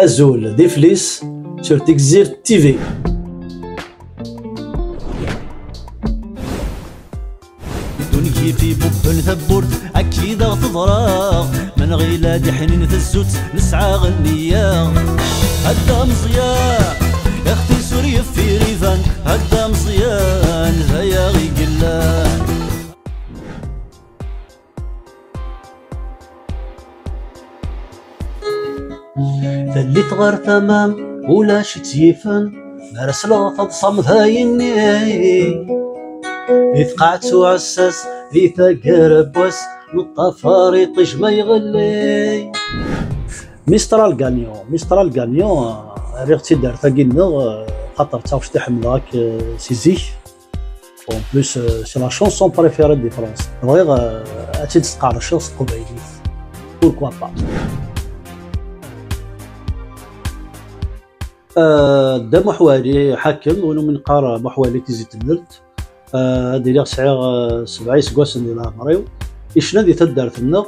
Azul des Fliss sur Texir TV. دونكي في بوبن ثبورت أكيد غتضرا من غيلادي حنين في الزوت نسعى غنية هدا مزيان يا اختي سوريا في ريفان هدا مزيان هيا غي قلان ثليت غير تمام ولا شتيفن مارس الغطا صمت هايني إثقعت وعساس في ثقرب واس نطفاري طيش ما يغلي ميسترال غانيون ريغتي دارتا كينا خاطر تا واش تحمل سيزيك اون بليس سي لا شونسون بريفيري دي فرونس بغيغ هاتي تسقع الشخص قبيلي بوركوا با دا محوالي حاكم ونو من قارة محوالي تيزي تدرت هادي لي سعيغ 7 سكواسن ديال عمري إشنا دي تدارت لنا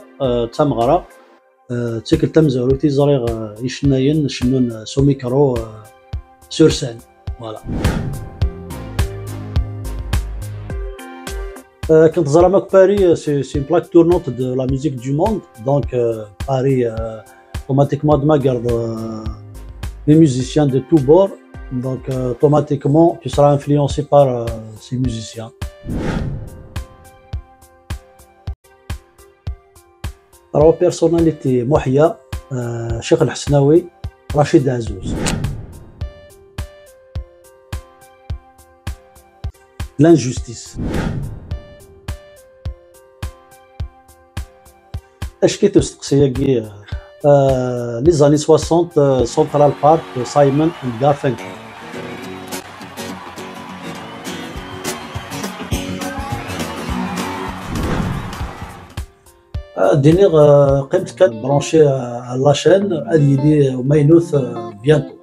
تامغرا تيكل تمزارو تيزريغ يشناين شنون سو ميكرو سور سان فوالا كنت زرا ماك باري سي une plaque tournante de la musique du monde donc Paris automatiquement de ma garde les musiciens de tous bords donc automatiquement tu seras influencé par ces musiciens. راهو بيرسوناليتي محيا شيخ الحسناوي رشيد عزوز. لانجوستيس اش كيتو ستقسي لي زاني 60 سنترال بارك سايمون اند غارفنكل ديني قيمت كان برونشي على لاشين هادي يدي ماينوث بيانتو.